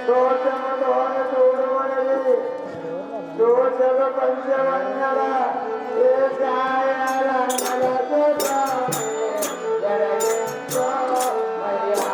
దోషములోన చూడమనేది దోషల పంచవన్నర ఏ సాయాలన్నలతో జరగో మయ్యా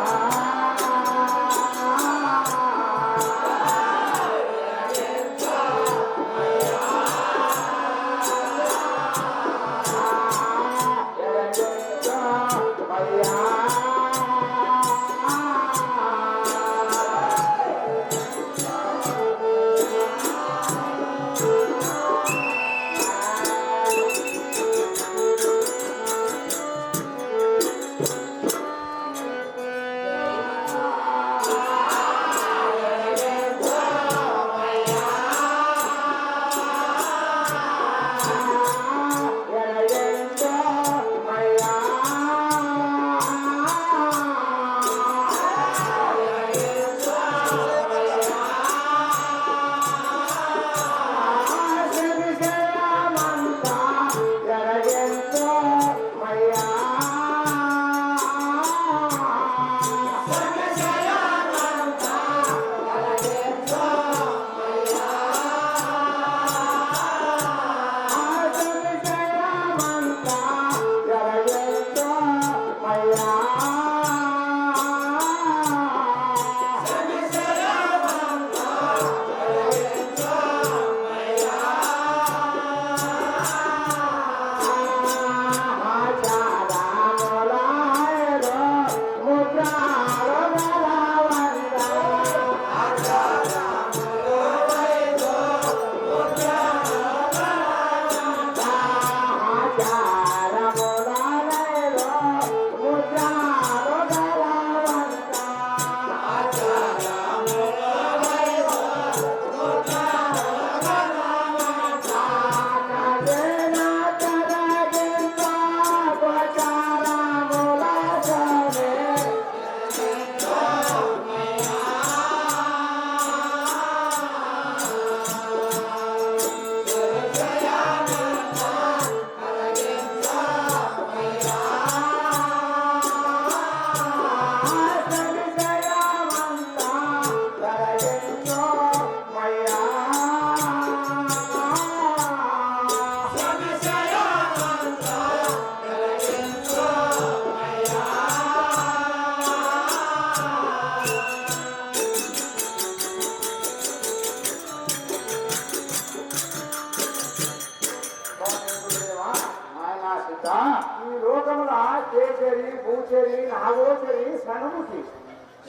ఈ లోకముల కేసరి భూచరి నాగోచరి సనముఖి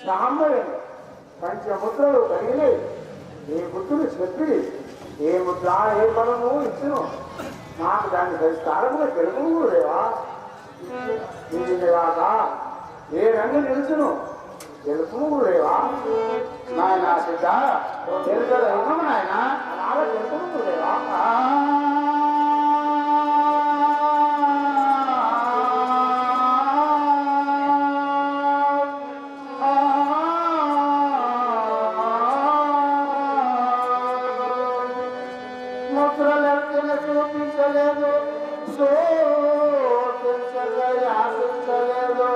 సాంబరి పంచముద్రలు కలిగినవి ఏ బుద్ధుడు చెప్పి ఏ ముద్ర ఏ బలము ఇచ్చును నాకు దాన్ని పరిష్కారముగా తెలుగు లేవా కాక ఏ రంగు నిలుచును తెలుపు లేవా నాయన సిద్ధ తెలుగు నాయన అలాగే తెలుపు లేవా చూపించలేదు యాచించలేదు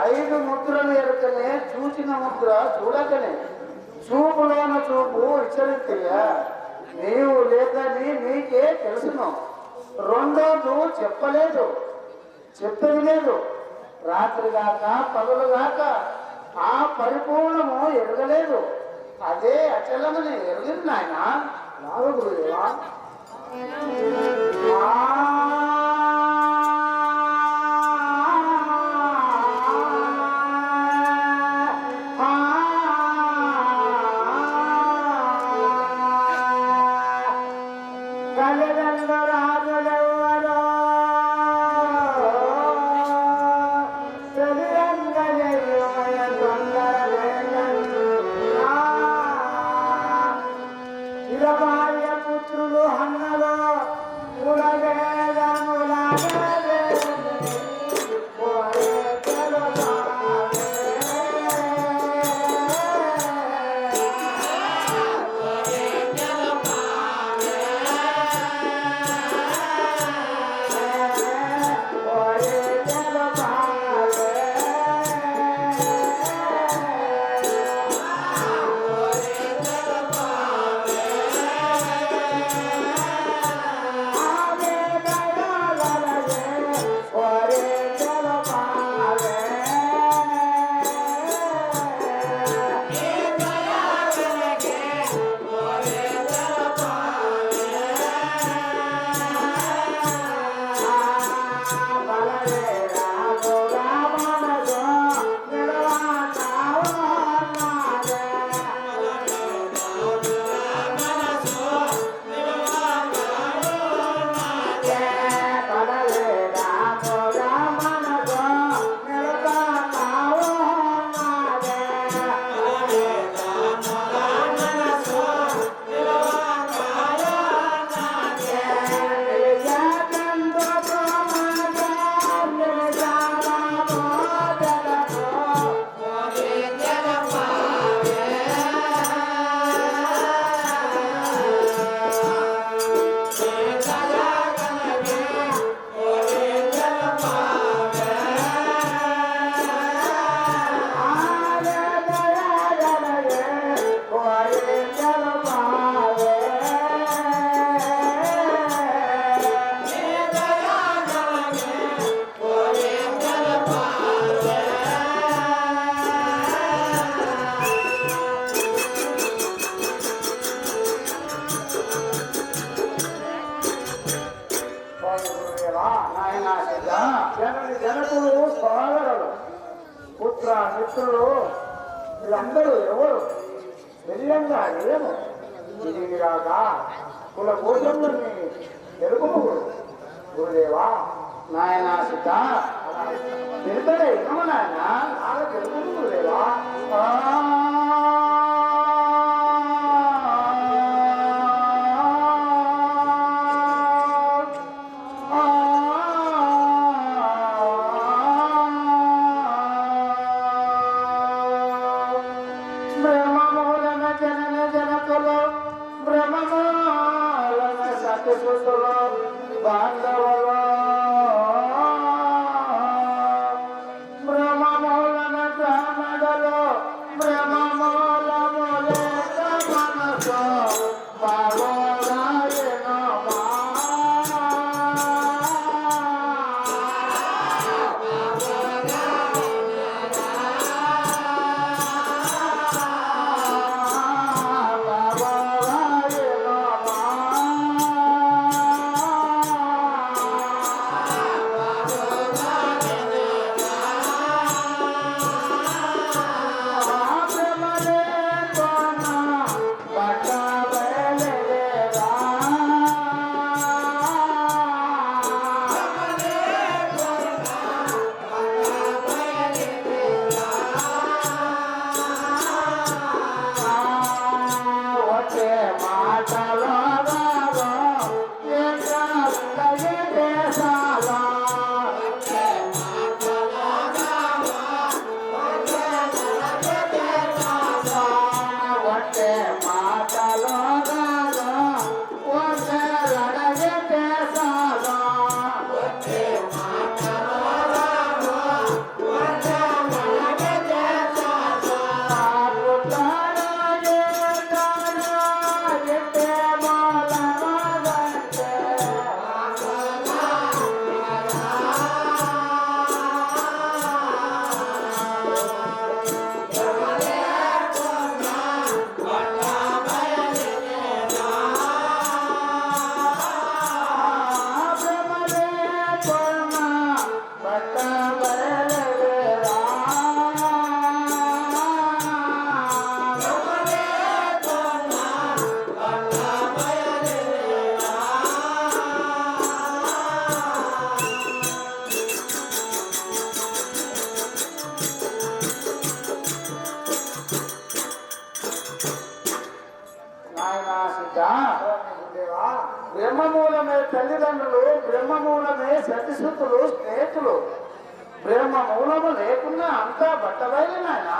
ఐదు ముద్రలు ఎరుకనే చూచిన ముద్ర చూడకనే చూపులోన చూపు హెచ్చరికయ్యా నీవు లేదని నీకే తెలుసును రెండోదు చెప్పలేదు చెప్పేది లేదు రాత్రి గాక పగలు గాక ఆ పరిపూర్ణము ఎరగలేదు అదే అచలమని ఎరిగింది నాయన గురుదేవా జనకులు సోదరులు పుత్ర మిత్రులు వీళ్ళందరూ ఎవరు తెలియంగా ఏమో ఇది రాగా కుల భోజనుని తెలుగుముడు గురుదేవా నాయన సీత తెలుగుడే ఏమో నాయన నాగా తెలుగు గురుదేవా సిద్ధ బ్రహ్మమూలమే తల్లిదండ్రులు, బ్రహ్మమూలమే సతిశుద్ధులు, స్నేహితులు. బ్రహ్మమూలము లేకున్నా అంతా బట్టబయలునాయనా.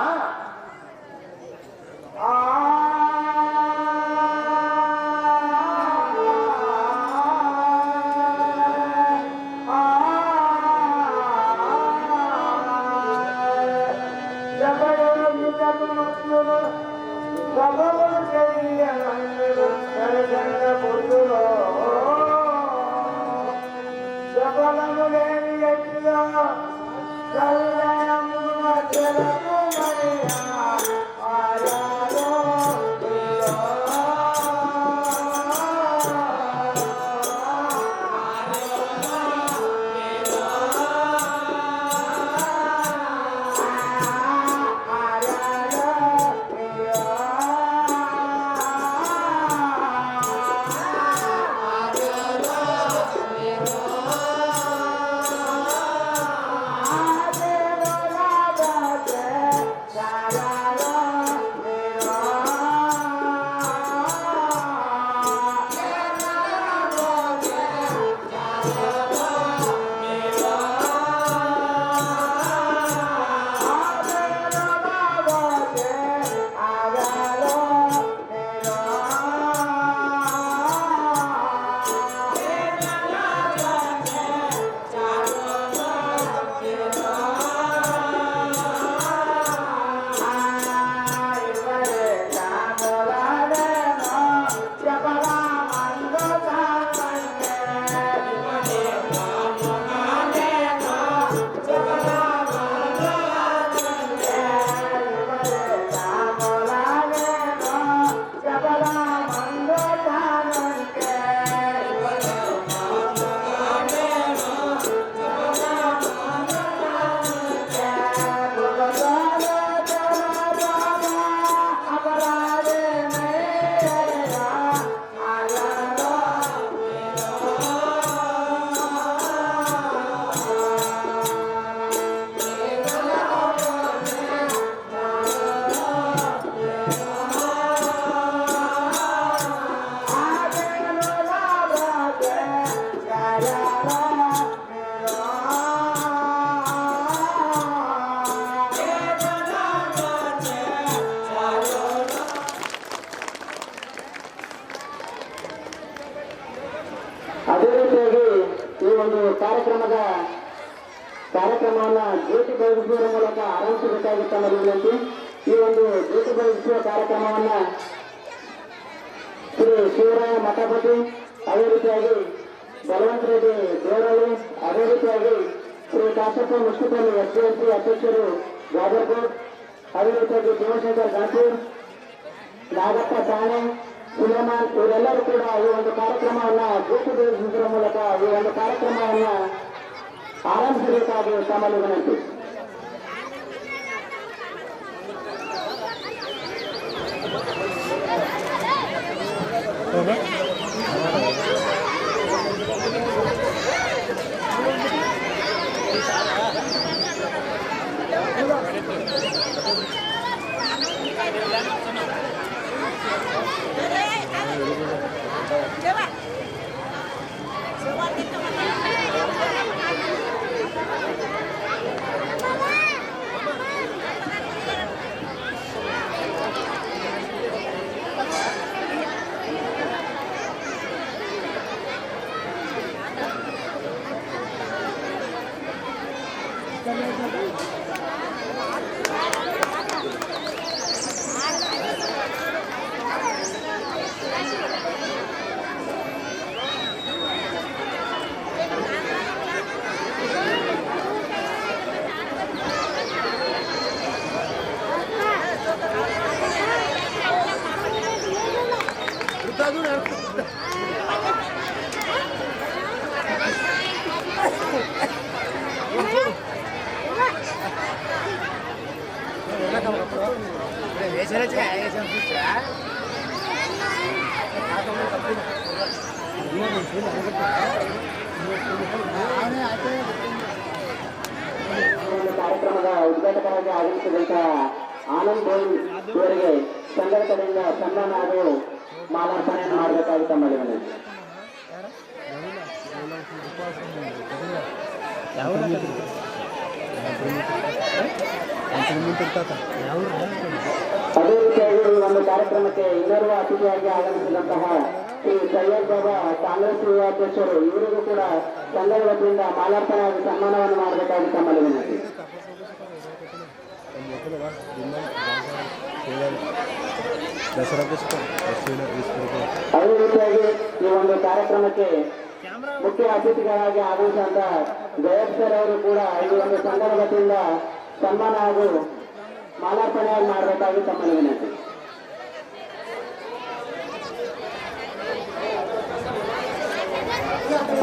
ಕಾರ್ಯಕ್ರಮವನ್ನು ಜ್ಯೋತಿ ಬೆಳಗಿಸುವ ಮೂಲಕ ಆರಂಭಿಸಬೇಕಾಗಿತ್ತ ವಿನಂತಿ. ಈ ಒಂದು ಜ್ಯೋತಿ ಬೆಳಗಿಸುವ ಕಾರ್ಯಕ್ರಮವನ್ನು ಶ್ರೀ ಶಿವರಾಯ ಮಠಪತಿ, ಅದೇ ರೀತಿಯಾಗಿ ಬಲವಂತ ರೆಡ್ಡಿ ದೇವರಳ್ಳಿ, ಅದೇ ರೀತಿಯಾಗಿ ಶ್ರೀ ಕಾಶಪ್ಪ ಮುಷ್ಟಿಪಲ್ಲಿ SDLC ಅಧ್ಯಕ್ಷರು ಜಾಜರ್ಕೋಟ್, ಅದೇ ರೀತಿಯಾಗಿ ಶಿವಶಂಕರ್ ಗಾಂಧೂರ್, ನಾಗಪ್ಪ ಸಾಣೆ, ಸುಲೇಮಾನ್, ಇವರೆಲ್ಲರೂ ಕೂಡ ಈ ಒಂದು ಕಾರ್ಯಕ್ರಮವನ್ನು ಜ್ಯೋತಿ ಬೆಳಗಿಸುವುದರ ಮೂಲಕ ಈ ಒಂದು ಕಾರ್ಯಕ್ರಮವನ್ನು ಆರಂಭಿಸಬೇಕಾಗಿ ತಮ್ಮಲ್ಲಿ ವಿನಂತಿ. ಕಾರ್ಯಕ್ರಮದ ಉದ್ಘಾಟಕರಾಗಿ ಆಗಮಿಸಿದಂತಹ ಆನಂದ್ ಗೋವಿಂದ್ ಇವರಿಗೆ ಸಂಘದ ಕಡೆಯಿಂದ ಸನ್ಮಾನ ಹಾಗೂ ಮಾಲಾರ್ಪಣೆಯನ್ನು ಮಾಡಬೇಕಾಗಿ ತಮ್ಮಲ್ಲಿ ವಿನಂತಿ. ಅದೇ ರೀತಿಯಾಗಿ ಈ ಒಂದು ಕಾರ್ಯಕ್ರಮಕ್ಕೆ ಇನ್ನೋರ್ವ ಅತಿಥಿಯಾಗಿ ಆಗಮಿಸಿದಂತಹ ಶ್ರೀ ಸೈಯದ್ ಬಾಬಾ ಕಾಂಗ್ರೆಸ್ ಯುವಾಧ್ಯಕ್ಷರು ಇವರಿಗೂ ಕೂಡ ಸಂಘದ ವತಿಯಿಂದ ಮಾಲಾರ್ಪಣೆ ಹಾಗೂ ಸನ್ಮಾನವನ್ನು ಮಾಡಬೇಕಾಗಿ ತಮ್ಮಲ್ಲಿ ವಿನಂತಿ. ಅದೇ ರೀತಿಯಾಗಿ ಈ ಒಂದು ಕಾರ್ಯಕ್ರಮಕ್ಕೆ ಮುಖ್ಯ ಅತಿಥಿಗಳಾಗಿ ಆಗಮಿಸಿದಂತ ಜಯಪ್ ಸರ್ ಅವರು ಕೂಡ ಈ ಒಂದು ಸಂಘದ ವತಿಯಿಂದ ಸನ್ಮಾನ ಹಾಗೂ ಮಾಲಾರ್ಪಣೆಯಾಗಿ ಮಾಡಬೇಕಾಗಿ ತಮ್ಮಲ್ಲಿ ವಿನಂತಿ.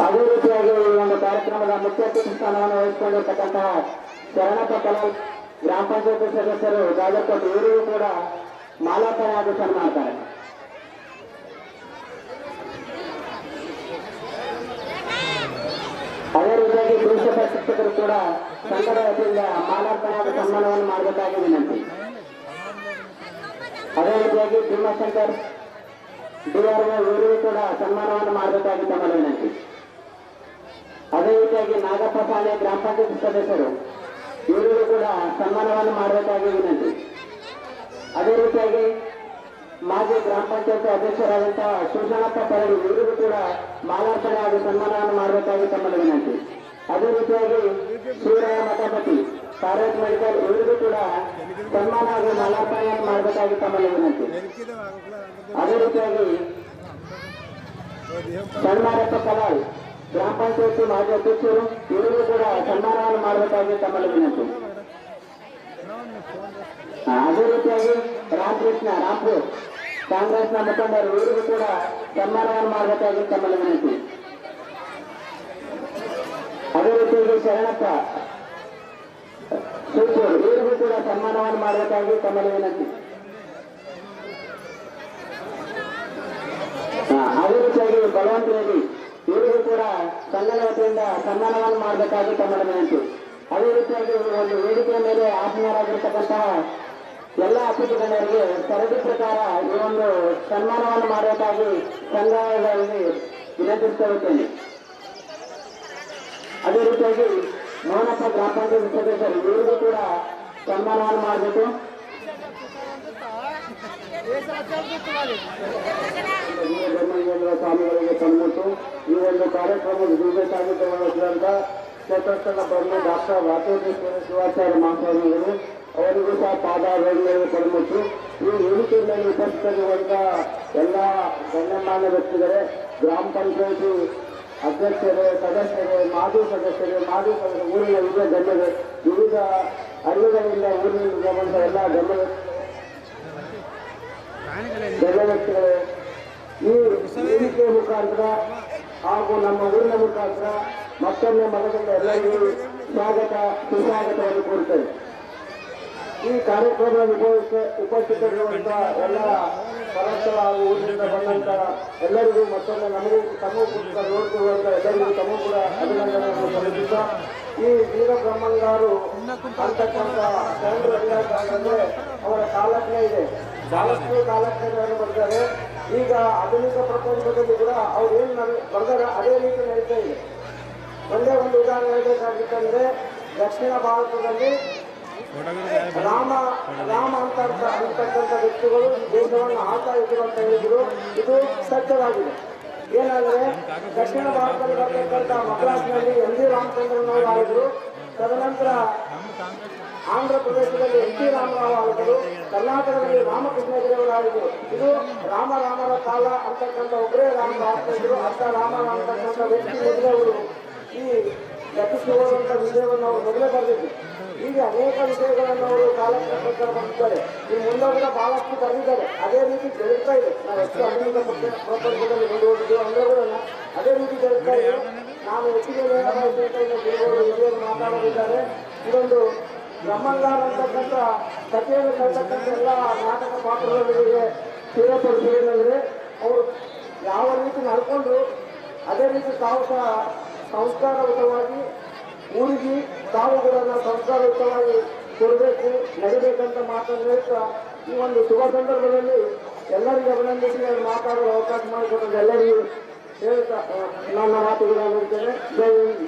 ಅದೇ ರೀತಿಯಾಗಿ ಈ ಒಂದು ಕಾರ್ಯಕ್ರಮದ ಮುಖ್ಯ ಅತಿಥಿ ಸ್ಥಾನವನ್ನು ವಹಿಸಿಕೊಂಡಿರ್ತಕ್ಕಂತಹ ಶರಣಪ್ಪ ಕಲಾಲ್ ಗ್ರಾಮ ಪಂಚಾಯತ್ ಸದಸ್ಯರು ಜಾಗಕೋಟೆ ಇವರಿಗೂ ಕೂಡ ಮಾಲಾರ್ಪಣೆ ಹಾಗೂ ಸನ್ಮಾನಿಸ್ತಾರೆ. ಅದೇ ರೀತಿಯಾಗಿ ಪ್ರಿನ್ಸಿಪಲ್ ಶಿಕ್ಷಕರು ಕೂಡ ಸಂಘದ ವತಿಯಿಂದ ಮಾಲಾರ್ಪಣೆ ಹಾಗೂ ಸನ್ಮಾನವನ್ನು ಮಾಡಬೇಕಾಗಿ ವಿನಂತಿ. ಅದೇ ರೀತಿಯಾಗಿ ಭೀಮಾಶಂಕರ್ ಡಿಆರ್ಒ ಇವರಿಗೂ ಕೂಡ ಸನ್ಮಾನವನ್ನು ಮಾಡಬೇಕಾಗಿ ತಮ್ಮಲ್ಲಿ ವಿನಂತಿ. ಅದೇ ರೀತಿಯಾಗಿ ನಾಗಪ್ಪ ಸಾಲೆ ಗ್ರಾಮ ಪಂಚಾಯತ್ ಸದಸ್ಯರು ಇವರಿಗೂ ಕೂಡ ಸನ್ಮಾನವನ್ನು ಮಾಡಬೇಕಾಗಿ ವಿನಂತಿ. ಅದೇ ರೀತಿಯಾಗಿ ಮಾಜಿ ಗ್ರಾಮ ಪಂಚಾಯತ್ ಅಧ್ಯಕ್ಷರಾದಂತಹ ಶಿವಶರಣಪ್ಪ ಪರಡಿ ಇವರಿಗೂ ಕೂಡ ಮಾಲಾರ್ಪಣೆ ಹಾಗೂ ಸನ್ಮಾನವನ್ನು ಮಾಡಬೇಕಾಗಿ ತಮ್ಮಲ್ಲಿ ವಿನಂತಿ. ಅದೇ ರೀತಿಯಾಗಿ ಶಿವರಾಯ ಮಠಪತಿ ಪಾರ್ವತ್ ಮೆಡಿಕಲ್ ಇವರಿಗೂ ಕೂಡ ಸನ್ಮಾನ ಹಾಗೂ ಮಾಲಾರ್ಪಣೆಯನ್ನು ಮಾಡಬೇಕಾಗಿ ತಮ್ಮಲ್ಲಿ ವಿನಂತಿ. ಅದೇ ರೀತಿಯಾಗಿ ಸಣ್ಮಾರಪ್ಪ ಕಲಾಲ್ ಗ್ರಾಮ ಪಂಚಾಯತ್ ಮಾಜಿ ಅಧ್ಯಕ್ಷರು ಇವರಿಗೂ ಕೂಡ ಸನ್ಮಾನವನ್ನು ಮಾಡಬೇಕಾಗಿ ತಮ್ಮಲ್ಲಿ ವಿನಂತಿ. ಅದೇ ರೀತಿಯಾಗಿ ರಾಮಕೃಷ್ಣ ರಾಂಪುರ್ ಕಾಂಗ್ರೆಸ್ನ ಮುಖಂಡರು ಇವರಿಗೂ ಕೂಡ ಸನ್ಮಾನವನ್ನು ಮಾಡಬೇಕಾಗಿ ತಮ್ಮಲ್ಲಿ ವಿನಂತಿ. ಅದೇ ರೀತಿಯಾಗಿ ಶರಣಪ್ಪ ಸೂಪೂರ್ ಇವರಿಗೂ ಕೂಡ ಸನ್ಮಾನವನ್ನು ಮಾಡಬೇಕಾಗಿ ತಮ್ಮಲ್ಲಿ ವಿನಂತಿ. ಅದೇ ರೀತಿಯಾಗಿ ಬಲವಂತ ರೆಡ್ಡಿ ಇವರಿಗೂ ಕೂಡ ಸಂಘದ ವತಿಯಿಂದ ಸನ್ಮಾನವನ್ನು ಮಾಡಬೇಕಾಗಿ ತಮ್ಮಲ್ಲಿ ವಿನಂತಿ. ಅದೇ ರೀತಿಯಾಗಿ ಒಂದು ವೇದಿಕೆಯ ಮೇಲೆ ಆಸೀನರಾಗಿರ್ತಕ್ಕಂತಹ ಎಲ್ಲ ಅತಿಥಿ ಗಣ್ಯರಿಗೆ ಸರದಿ ಪ್ರಕಾರ ಈ ಒಂದು ಸನ್ಮಾನವನ್ನು ಮಾಡಬೇಕಾಗಿ ಸಂಘದಲ್ಲಿ ವಿನಂತಿಸಿಕೊಳ್ಳುತ್ತೇನೆ. ಅದೇ ರೀತಿಯಾಗಿ ಮೋಹನಪ್ಪ ಗ್ರಾಮ ಪಂಚಾಯತ್ ಸದಸ್ಯರು ಇವರಿಗೂ ಕೂಡ ಸನ್ಮಾನವನ್ನು ಮಾಡಬೇಕು. ಸ್ವಾಮಿಗಳಿಗೆ ತಂದ್ಬಿಟ್ಟು ಈ ಒಂದು ಕಾರ್ಯಕ್ರಮದ ವಿಜಯ ಸಾಹಿತ್ಯವಾಗಿದ್ದಂತ ಚತುರ್ಥನ ಬಂದು ಡಾಕ್ಟರ್ ರಾಜೇಶ್ವರ ಶಿವಾಚಾರ್ಯ ಮಹಾಸ್ವಾಮಿಗಳು ಅವರಿಗೂ ಸಹ ಪಾದಾಭಿವಂದನೆ ತಂದ್ಬಿಟ್ಟು ಈ ವೇದಿಕೆ ಮೇಲೆ ಉಪಸ್ಥಿತರಿರುವಂತ ಎಲ್ಲ ಗಣ್ಯಮಾನ್ಯ ವ್ಯಕ್ತಿಗಳೇ, ಗ್ರಾಮ ಪಂಚಾಯತಿ ಅಧ್ಯಕ್ಷರೇ, ಸದಸ್ಯರೇ, ಮಾಜಿ ಸದಸ್ಯರು, ಊರಿನ ವಿವಿಧ ಹಳ್ಳಿಗಳಿಂದ ಊರಿನಿಂದ ಬಂದ ಎಲ್ಲ ಗಣ್ಯ ವ್ಯಕ್ತಿಗಳೇ, ಈ ವೇದಿಕೆಯ ಮುಖಾಂತರ ಹಾಗೂ ನಮ್ಮ ಊರಿನ ಮುಖಾಂತರ ಮತ್ತೊಮ್ಮೆ ಮನದಿಂದ ಎಲ್ಲರಿಗೂ ಸ್ವಾಗತ ಸುಸ್ವಾಗತವನ್ನು ಕೋರುತ್ತೇವೆ. ಈ ಕಾರ್ಯಕ್ರಮದ ಉಪಸ್ಥಿತರಿರುವಂತಹ ಎಲ್ಲ ಪರಸ್ಪರ ಹಾಗೂ ಊರಿನಿಂದ ಬಂದಂತ ಎಲ್ಲರಿಗೂ ಮತ್ತೊಮ್ಮೆ ನಮಗೂ ತಮಗೂ ಕೂಡ ನೋಡ್ತಿರುವಂತ ಎಲ್ಲರಿಗೂ ತಮಗೂ ಕೂಡ ಅಭಿನಂದನೆಯನ್ನು ಸಲ್ಲಿಸುತ್ತಾ, ಈ ವೀರ ಬ್ರಹ್ಮಂಗಾರು ಅಂತಕ್ಕಂಥ ಅಂದ್ರೆ ಅವರ ಕಾಲಜ್ಞೆ ಇದೆ, ಬಹಳಷ್ಟು ಕಾಲಜ್ಞೆಗಳನ್ನು ಬರ್ತಾರೆ. ಈಗ ಆಧುನಿಕ ಪ್ರಪಂಚದಲ್ಲಿ ಕೂಡ ಅವ್ರು ಏನು ಬರ್ದಾರ ಅದೇ ರೀತಿ ನಡೀತಾ ಇದೆ. ಒಂದೇ ಒಂದು ಉದಾಹರಣೆ ಹೇಳಬೇಕಾಗಿತ್ತಂದ್ರೆ, ದಕ್ಷಿಣ ಭಾರತದಲ್ಲಿ ರಾಮ ಅಂತಕ್ಕಂಥ ವ್ಯಕ್ತಿಗಳು ದೇಶವನ್ನು ಆಳ್ತಾ ಇದ್ರು ಅಂತ ಹೇಳಿದ್ರು. ಇದು ಸತ್ಯವಾಗಿದೆ. ಏನಾದ್ರೆ ದಕ್ಷಿಣ ಭಾರತದಲ್ಲಿ ಬರ್ತಕ್ಕಂಥ ಮದ್ರಾಸ್ನಲ್ಲಿ ಎಂ.ಜಿ. ರಾಮಚಂದ್ರನವರು ಆಳಿದ್ರು. ತದನಂತರ ಆಂಧ್ರ ಪ್ರದೇಶದಲ್ಲಿ ಎನ್.ಟಿ. ರಾಮರಾವ್ ಆಳಿದರು. ಕರ್ನಾಟಕದಲ್ಲಿ ರಾಮಕೃಷ್ಣಗಿರಿಯವರು ಆಳಿದರು. ಇದು ರಾಮರ ಕಾಲ ಅಂತಕ್ಕಂಥ ಒಬ್ಬರೇ ರಾಮ ಆಗ್ತಾ ಇದ್ರು. ಅಂತ ರಾಮರ ಅಂತಕ್ಕಂಥ ವ್ಯಕ್ತಿ ಮೊದಲವರು ಈ ಗತಿಸುವಂತ ವಿಷಯವನ್ನು ಅವರು ಮೊದಲೇ ಬರೆದಿದ್ರು. ಈಗ ಅನೇಕ ವಿಷಯಗಳನ್ನು ಅವರು ಕಾಲಕ್ಕೆ ಬಂದಿದ್ದಾರೆ. ಈ ಮುಂದೆ ಕೂಡ ಬಹಳಷ್ಟು ಬರೆದಿದ್ದಾರೆ. ಅದೇ ರೀತಿ ಜರುಗ್ತಾ ಇದೆ. ನಾವು ಎಷ್ಟು ಆಧುನಿಕ ಪ್ರಪಂಚದಲ್ಲಿ ಮುಂದುವರೆದಿದ್ದೇವೆ ಅಂದ್ರೆ ಕೂಡ ಅದೇ ರೀತಿ ಜರುಗ್ತಾ ಇದೆ. ನಾನು ಹೆಚ್ಚಿಗೆ ಹಿರಿಯರು ಮಾತಾಡಲಿದ್ದಾರೆ. ಇದೊಂದು ಬ್ರಹ್ಮಂಗಾರ ಅಂತಕ್ಕಂಥ ಕಥೆಯನ್ನು ಕರ್ತಕ್ಕಂಥ ಎಲ್ಲ ನಾಟಕ ಪಾತ್ರಗಳಿಗೆ ಸೇರ್ಪಡಿಸಿದ್ರೆ ಅವರು ಯಾವ ರೀತಿ ನಡ್ಕೊಂಡ್ರು ಅದೇ ರೀತಿ ತಾವು ಸಹ ಸಂಸ್ಕಾರಯುತವಾಗಿ ಊರಿಗೆ ತಾವು ಕೂಡ ಸಂಸ್ಕಾರಯುತವಾಗಿ ಕೊಡಬೇಕು, ನಡಿಬೇಕಂತ ಮಾತನ್ನು ಹೇಳ್ತಾ ಈ ಒಂದು ಶುಭ ಸಂದರ್ಭದಲ್ಲಿ ಎಲ್ಲರಿಗೂ ಅಭಿನಂದಿಸಿ ಮಾತಾಡಲು ಅವಕಾಶ ಮಾಡಿಕೊಟ್ಟರೆ ಎಲ್ಲರಿಗೂ ಹೇಳ್ತಾ ನನ್ನ ಮಾತುಗಳನ್ನು ಜೈ ಹಿಂದ್.